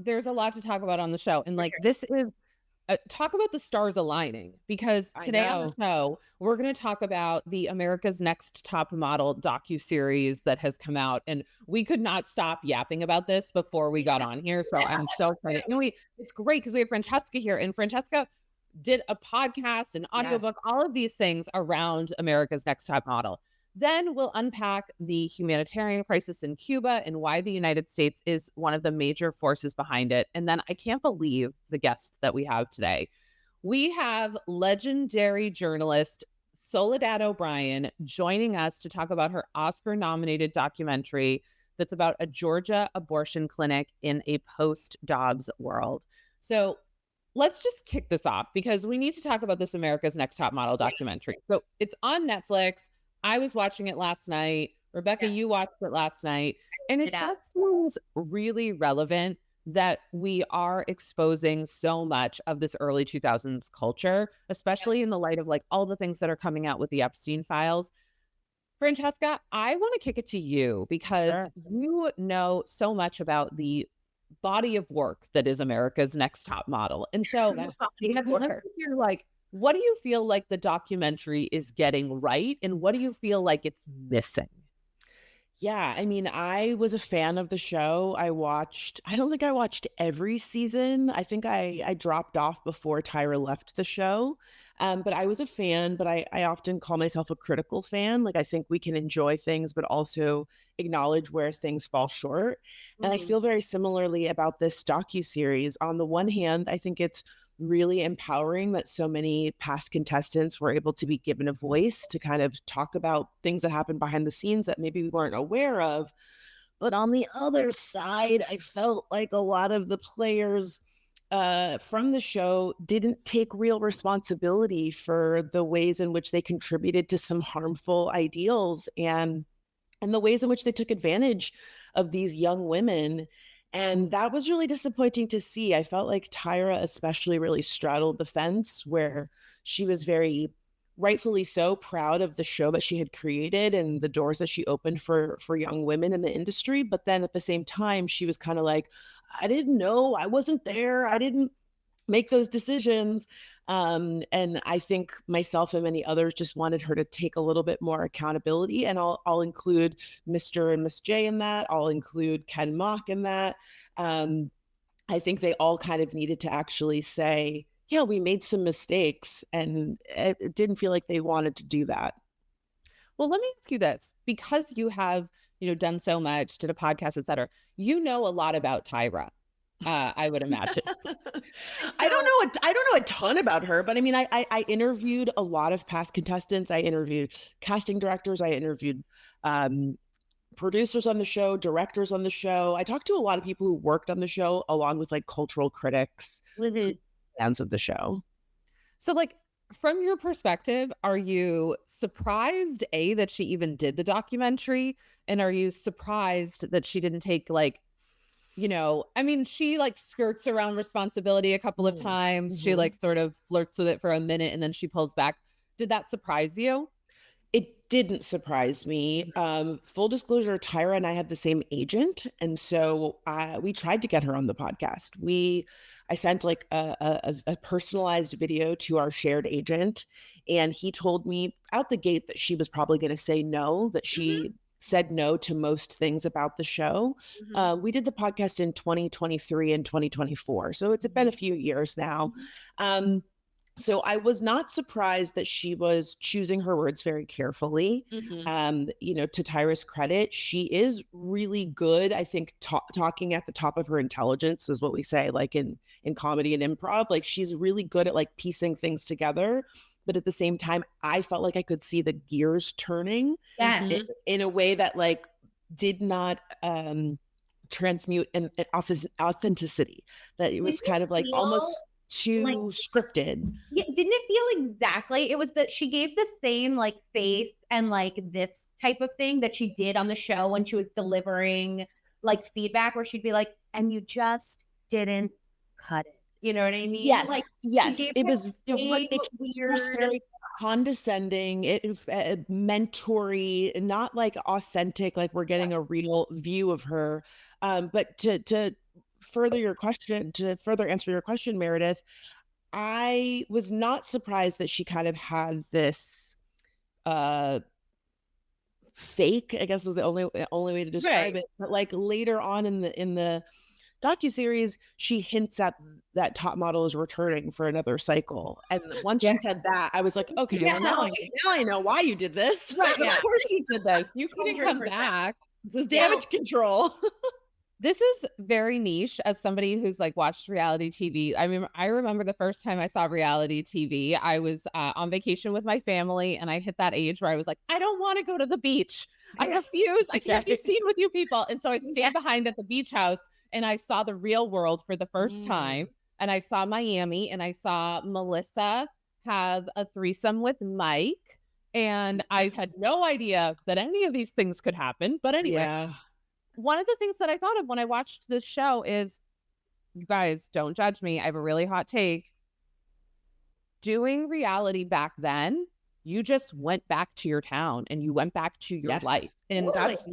there's a lot to talk about on the show. And like, sure. this is talk about the stars aligning, because I today on know. the show, we're going to talk about the America's Next Top Model docuseries that has come out. And we could not stop yapping about this before we got on here. So I'm so excited. And it's great because we have Francesca here, and Francesca did a podcast, an Yes. audiobook, all of these things around America's Next Top Model. Then we'll unpack the humanitarian crisis in Cuba and why the United States is one of the major forces behind it. And then I can't believe the guest that we have today. We have legendary journalist Soledad O'Brien joining us to talk about her Oscar-nominated documentary that's about a Georgia abortion clinic in a post-Dobbs world. So let's just kick this off because we need to talk about this America's Next Top Model documentary. So it's on Netflix. I was watching it last night. Rebecca, Yeah. you watched it last night. And it just seems really relevant that we are exposing so much of this early 2000s culture, especially in the light of like all the things that are coming out with the Epstein files. Francesca, I want to kick it to you because Sure. you know so much about the body of work that is America's Next Top Model. And so Yeah. I'd love to hear, like, what do you feel like the documentary is getting right? And what do you feel like it's missing? Yeah, I mean, I was a fan of the show. I don't think I watched every season. I think I dropped off before Tyra left the show. But I was a fan, but I often call myself a critical fan. Like I think we can enjoy things, but also acknowledge where things fall short. And I Mhm. feel very similarly about this docu-series. On the one hand, I think it's really empowering that so many past contestants were able to be given a voice to kind of talk about things that happened behind the scenes that maybe we weren't aware of. But on the other side, I felt like a lot of the players from the show didn't take real responsibility for the ways in which they contributed to some harmful ideals and the ways in which they took advantage of these young women. And that was really disappointing to see. I felt like Tyra, especially, really straddled the fence where she was very rightfully so proud of the show that she had created and the doors that she opened for young women in the industry. But then at the same time, she was kind of like, I didn't know, I wasn't there, I didn't make those decisions. And I think myself and many others just wanted her to take a little bit more accountability. And I'll include Mr. and Miss J in that. I'll include Ken Mock in that. Um, I think they all kind of needed to actually say, yeah, we made some mistakes. And it didn't feel like they wanted to do that. Well, let me ask you this, because you have, done so much, did a podcast, et cetera. You know a lot about Tyra, I would imagine. I don't know a ton about her, but I mean, I interviewed a lot of past contestants. I interviewed casting directors. I interviewed um, producers on the show, directors on the show. I talked to a lot of people who worked on the show, along with like cultural critics, Mhm. fans of the show. So, like, from your perspective, are you surprised, A, that she even did the documentary? And are you surprised that she didn't take, like, I mean, she like skirts around responsibility a couple of Mm. times. She Mhm. like sort of flirts with it for a minute and then she pulls back. Did that surprise you? It didn't surprise me. Full disclosure, Tyra and I had the same agent, and so we tried to get her on the podcast. I sent like a personalized video to our shared agent, and he told me out the gate that she was probably going to say no. That Mhm, she said no to most things about the show. mhm, We did the podcast in 2023 and 2024, so it's been mhm, a few years now. mhm, Um, so I was not surprised that she was choosing her words very carefully. mhm. To Tyra's credit, she is really good. I think talking at the top of her intelligence is what we say, like in comedy and improv. Like she's really good at like piecing things together. But at the same time, I felt like I could see the gears turning Yes. Mhm. in a way that like did not transmute an authenticity. That it was Didn't kind it of like feel almost too like scripted. yeah, didn't it feel exactly? It was that she gave the same like faith and like this type of thing that she did on the show when she was delivering like feedback where she'd be like, and you just didn't cut it. You know what I mean? Like Yes, she yes. gave It that was same it was weird. very condescending, mentory, not like authentic, like we're getting a real view of her. But to to further answer your question, Meredith, I was not surprised that she kind of had this uh fake, I guess is the only way to describe Right. it. But like later on in the docuseries, she hints at that top model is returning for another cycle. And once Yeah. she said that, I was like, okay, Yeah. well now I know why you did this. Right. Yeah. Of course you did this. You couldn't come 100%. back. This is Yeah. damage control. This is very niche as somebody who's like watched reality TV. I mean, I remember the first time I saw reality TV, I was on vacation with my family and I hit that age where I was like, I don't want to go to the beach. I refuse. I can't be seen with you people. And so I stand behind at the beach house and I saw the real world for the first time. And I saw Miami and I saw Melissa have a threesome with Mike. And I had no idea that any of these things could happen. But anyway, Yeah. one of the things that I thought of when I watched this show is, you guys don't judge me. I have a really hot take. Doing reality back then, you just went back to your town and you went back to your life. And That's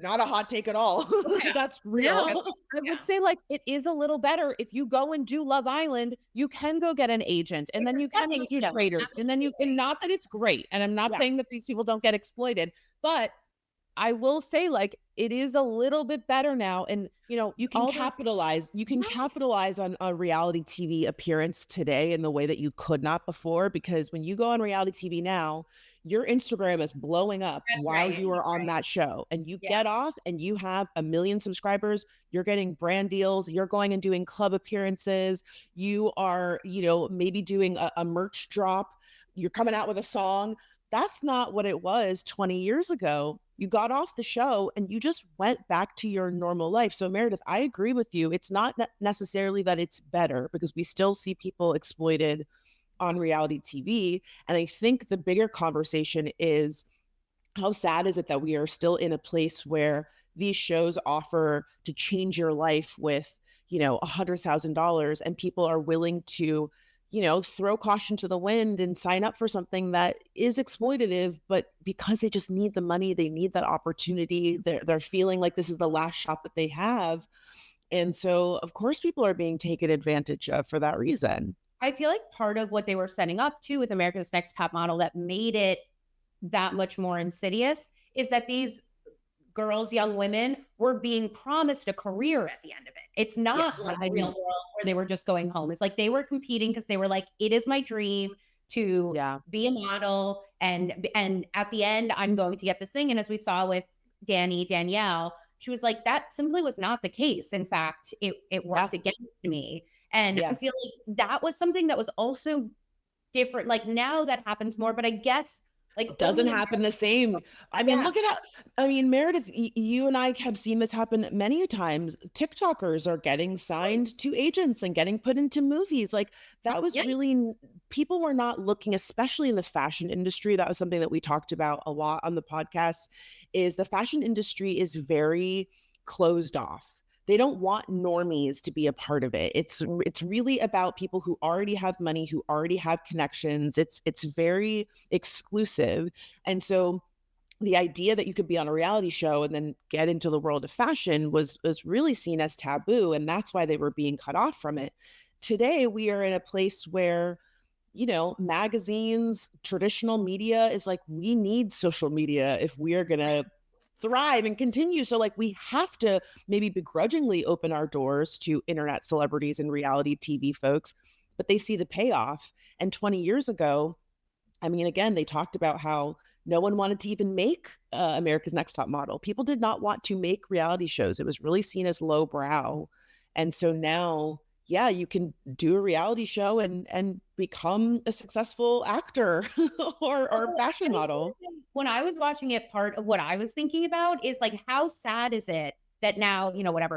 not a hot take at all. That's real. now I would say like it is a little better if you go and do Love Island, you can go get an agent and It's then a you can stepping do stone. traders and then you, and not that it's great. And I'm not Yeah. saying that these people don't get exploited, but I will say like it is a little bit better now. And you know, You can all capitalize. You can Yes. capitalize on a reality TV appearance today in the way that you could not before. Because when you go on reality TV now, your Instagram is blowing up That's while right. you are on Right. that show, and you Yeah. get off, and you have 1 million subscribers. You're getting brand deals. You're going and doing club appearances. You are, maybe doing a merch drop. You're coming out with a song. That's not what it was 20 years ago. You got off the show and you just went back to your normal life. So, Meredith, I agree with you. It's not necessarily that it's better, because we still see people exploited on reality TV. And I think the bigger conversation is, how sad is it that we are still in a place where these shows offer to change your life with, $100,000, and people are willing to, throw caution to the wind and sign up for something that is exploitative, but because they just need the money, they need that opportunity. They're feeling like this is the last shot that they have. And so, of course, people are being taken advantage of for that reason. I feel like part of what they were setting up too with America's Next Top Model that made it that much more insidious is that these girls, young women, were being promised a career at the end of it. It's not Yes. like the real world where they were just going home. It's like they were competing because they were like, it is my dream to Yeah. be a model, and at the end I'm going to get this thing. And as we saw with Danielle, she was like, that simply was not the case. In fact, it worked against me. And I feel like that was something that was also different. Like now that happens more, but I guess like It doesn't happen the same. I mean, look at Meredith, you and I have seen this happen many times. TikTokers are getting signed to agents and getting put into movies. Like that was really, people were not looking, especially in the fashion industry. That was something that we talked about a lot on the podcast, is the fashion industry is very closed off. They don't want normies to be a part of it. It's really about people who already have money, who already have connections. It's very exclusive. And so the idea that you could be on a reality show and then get into the world of fashion was really seen as taboo, and that's why they were being cut off from it. Today we are in a place where magazines, traditional media is like, we need social media if we are going to thrive and continue. So like we have to maybe begrudgingly open our doors to internet celebrities and reality TV folks, but they see the payoff. And 20 years ago, I mean, again, they talked about how no one wanted to even make America's Next Top Model. People did not want to make reality shows. It was really seen as lowbrow. And so now, you can do a reality show and become a successful actor or fashion model. When I was watching it, part of what I was thinking about is like, how sad is it that now,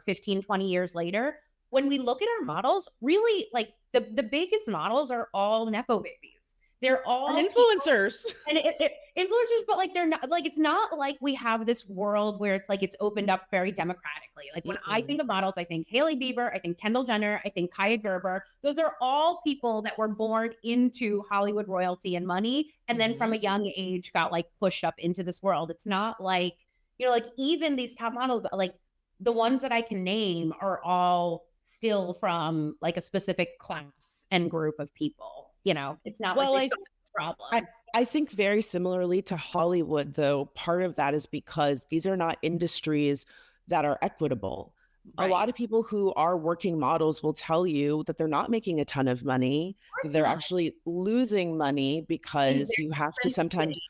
15, 20 years later, when we look at our models, really like the biggest models are all Nepo babies. They're all influencers. And influencers, but like they're not like, it's not like we have this world where it's like it's opened up very democratically. Like when I think of models, I think Hailey Bieber, I think Kendall Jenner, I think Kaya Gerber. Those are all people that were born into Hollywood royalty and money, and then from a young age got like pushed up into this world. It's not like, like even these top models, like the ones that I can name are all still from like a specific class and group of people. You know, it's not like Well, they solved the problem. I think very similarly to Hollywood, though, part of that is because these are not industries that are equitable. A Right. lot of people who are working models will tell you that they're not making a ton of money, Of that course they're not. actually losing money And because you there's have to principally, sometimes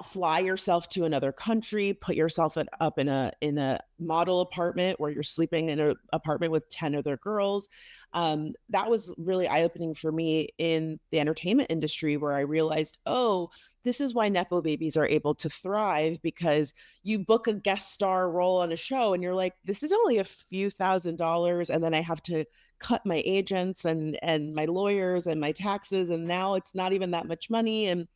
fly yourself to another country, put yourself up in a model apartment where you're sleeping in an apartment with 10 other girls. That was really eye opening for me in the entertainment industry, where I realized, oh, this is why nepo babies are able to thrive, because you book a guest star role on a show and you're like, this is only a few $1,000s, and then I have to cut my agents and my lawyers and my taxes, and now it's not even that much money. And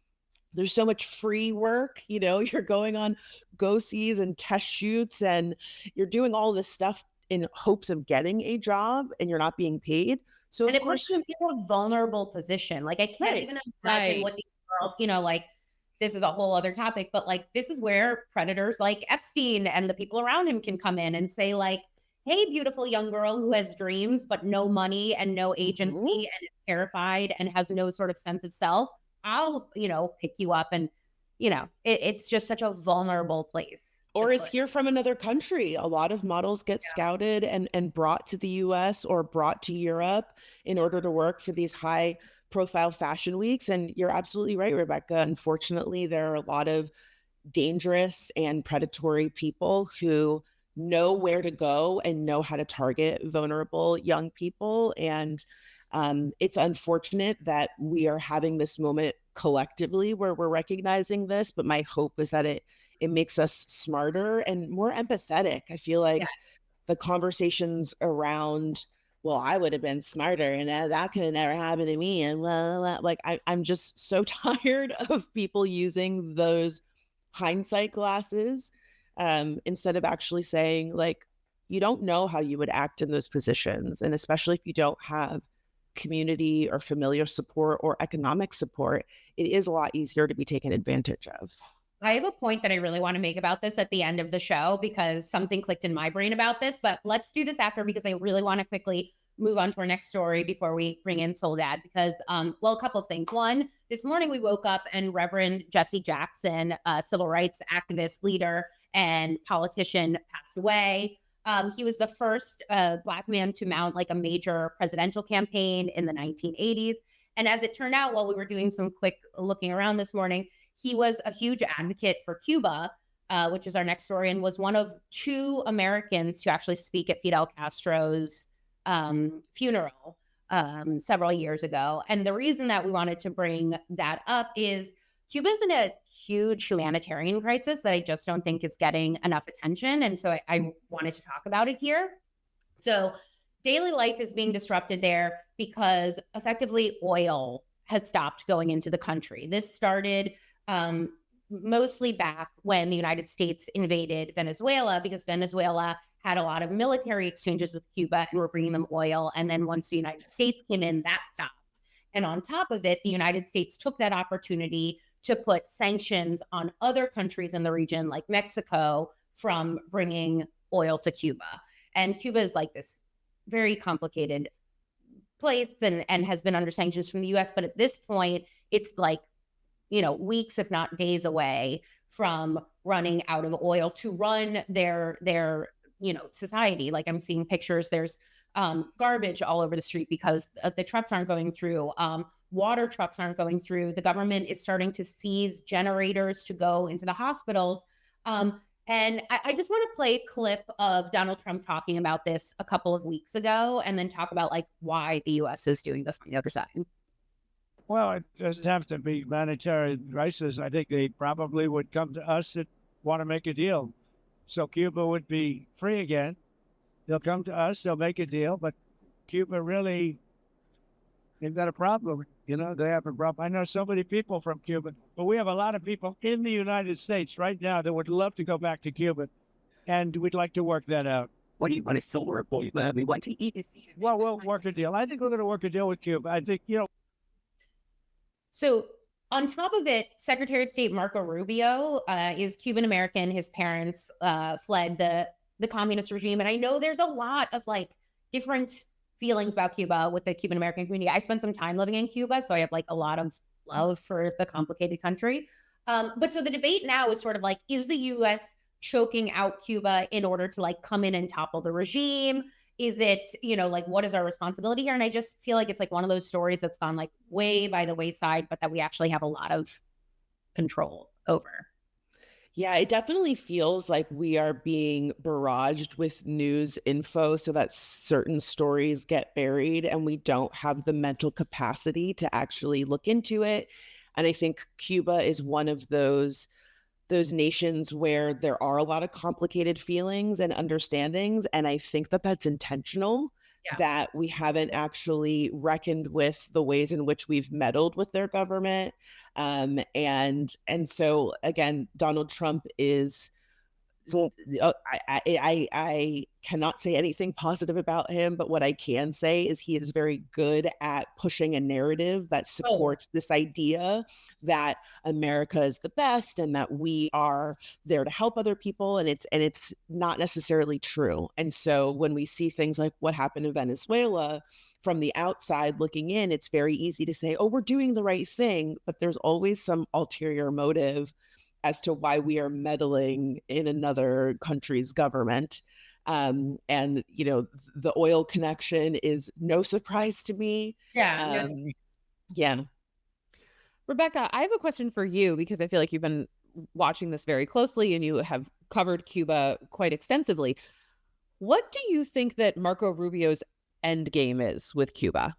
there's so much free work, you're going on go sees and test shoots, and you're doing all this stuff in hopes of getting a job, and you're not being paid. So and of it puts course, you into a vulnerable position. Like, I can't right. even imagine Right. what these girls, like, this is a whole other topic, but like, this is where predators like Epstein and the people around him can come in and say, like, hey, beautiful young girl who has dreams, but no money and no agency Mhm. and is terrified and has no sort of sense of self. I'll, pick you up. And, it's just such a vulnerable place to Or is put. here from another country. A lot of models get scouted and brought to the US or brought to Europe in order to work for these high profile fashion weeks. And you're absolutely right, Rebecca. Unfortunately, there are a lot of dangerous and predatory people who know where to go and know how to target vulnerable young people. And it's unfortunate that we are having this moment collectively where we're recognizing this. But my hope is that it makes us smarter and more empathetic. I feel Yeah. like the conversations around, well, I would have been smarter, and that could have never happened to me, and blah, blah, blah. Like I'm just so tired of people using those hindsight glasses, instead of actually saying, like, you don't know how you would act in those positions, and especially if you don't have community or familiar support or economic support, it is a lot easier to be taken advantage of. I have a point that I really want to make about this at the end of the show because something clicked in my brain about this, but let's do this after because I really want to quickly move on to our next story before we bring in Soledad because, well, a couple of things. One, this morning we woke up and Reverend Jesse Jackson, a civil rights activist, leader, and politician passed away. He was the first Black man to mount like a major presidential campaign in the 1980s. And as it turned out, while we were doing some quick looking around this morning, he was a huge advocate for Cuba, which is our next story, and was one of 2 Americans to actually speak at Fidel Castro's funeral several years ago. And the reason that we wanted to bring that up is Cuba's in a huge humanitarian crisis that I just don't think is getting enough attention. And so I wanted to talk about it here. So daily life is being disrupted there because effectively oil has stopped going into the country. This started mostly back when the United States invaded Venezuela because Venezuela had a lot of military exchanges with Cuba and were bringing them oil. And then once the United States came in, that stopped. And on top of it, the United States took that opportunity to put sanctions on other countries in the region, like Mexico, from bringing oil to Cuba. And Cuba is like this very complicated place and has been under sanctions from the US. But at this point, it's like, weeks, if not days away from running out of oil to run their society. Like I'm seeing pictures, there's garbage all over the street because the trucks aren't going through. Water trucks aren't going through. The government is starting to seize generators to go into the hospitals. And I just want to play a clip of Donald Trump talking about this a couple of weeks ago and then talk about like why the US is doing this on the other side. Well, it doesn't have to be humanitarian crisis. I think they probably would come to us and want to make a deal. So Cuba would be free again. They'll come to us, they'll make a deal, but Cuba really, they've got a problem. They have a problem. I know so many people from Cuba, but we have a lot of people in the United States right now that would love to go back to Cuba, and we'd like to work that out. What do you want to silver? We want to eat. Well, we'll work a deal. I think we're going to work a deal with Cuba. I think, So on top of it, Secretary of State Marco Rubio is Cuban American. His parents fled the the communist regime. And I know there's a lot of like different feelings about Cuba with the Cuban American community. I spent some time living in Cuba, so I have like a lot of love for the complicated country. But so the debate now is sort of like, is the US choking out Cuba in order to like come in and topple the regime? Is it, like, what is our responsibility here? And I just feel like it's like one of those stories that's gone like way by the wayside, but that we actually have a lot of control over. Yeah, it definitely feels like we are being barraged with news info so that certain stories get buried and we don't have the mental capacity to actually look into it. And I think Cuba is one of those nations where there are a lot of complicated feelings and understandings. And I think that that's intentional, Yeah. that we haven't actually reckoned with the ways in which we've meddled with their government. And so again, Donald Trump is, I cannot say anything positive about him, but what I can say is he is very good at pushing a narrative that supports this idea that America is the best and that we are there to help other people, and it's not necessarily true. And so when we see things like what happened in Venezuela, from the outside looking in, it's very easy to say, oh, we're doing the right thing, but there's always some ulterior motive as to why we are meddling in another country's government. And, the oil connection is no surprise to me. Yeah. Yeah. Rebecca, I have a question for you because I feel like you've been watching this very closely and you have covered Cuba quite extensively. What do you think that Marco Rubio's end game is with Cuba?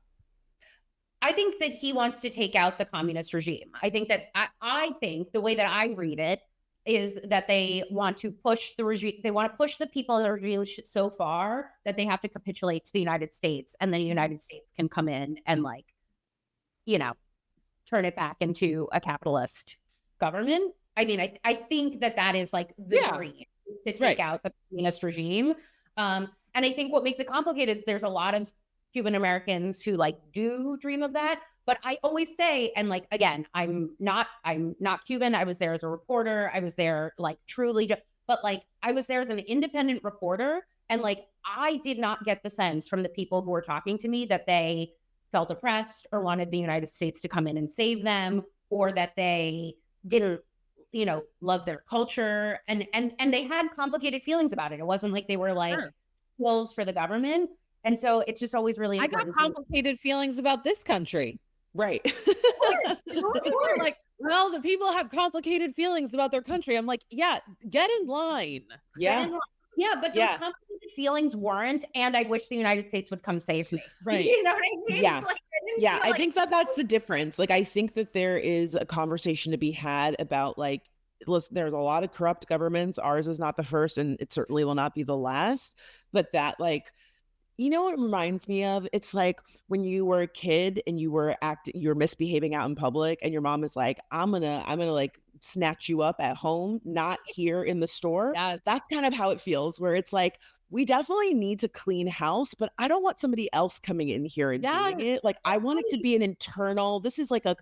I think that he wants to take out the communist regime. I think that I think the way that I read it is that they want to push the regime. They want to push the people in the regime so far that they have to capitulate to the United States, and then the United States can come in and turn it back into a capitalist government. I mean, I think that is like the dream, to take out the communist regime. And I think what makes it complicated is there's a lot of Cuban Americans who like do dream of that. But I always say, and like, again, I'm not Cuban. I was there as a reporter. I was there like truly, but like I was there as an independent reporter. And like, I did not get the sense from the people who were talking to me that they felt oppressed or wanted the United States to come in and save them, or that they didn't, love their culture. And they had complicated feelings about it. It wasn't like they were like tools for the government. And so it's just always really important. I got complicated feelings about this country. Right. Like, well, the people have complicated feelings about their country. I'm like, yeah, get in line. Yeah. Yeah, but those complicated feelings weren't, and I wish the United States would come save me. Right. You know what I mean? Yeah. Like, I think that's the difference. Like, I think that there is a conversation to be had about like, listen, there's a lot of corrupt governments. Ours is not the first, and it certainly will not be the last. But that, like, what it reminds me of? It's like when you were a kid and you're misbehaving out in public, and your mom is like, I'm gonna like snatch you up at home, not here in the store. Yes. That's kind of how it feels, where it's like, we definitely need to clean house, but I don't want somebody else coming in here and doing it. Like, I want it to be an internal, this is like a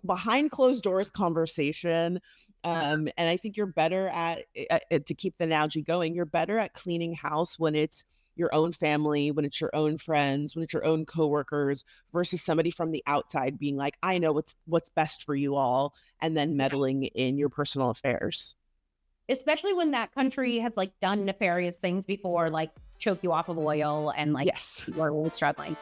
behind closed doors conversation. And I think you're better at, to keep the analogy going, you're better at cleaning house when it's your own family, when it's your own friends, when it's your own coworkers, versus somebody from the outside being like, I know what's best for you all, and then meddling in your personal affairs. Especially when that country has like done nefarious things before, like choke you off of oil and like you're really struggling.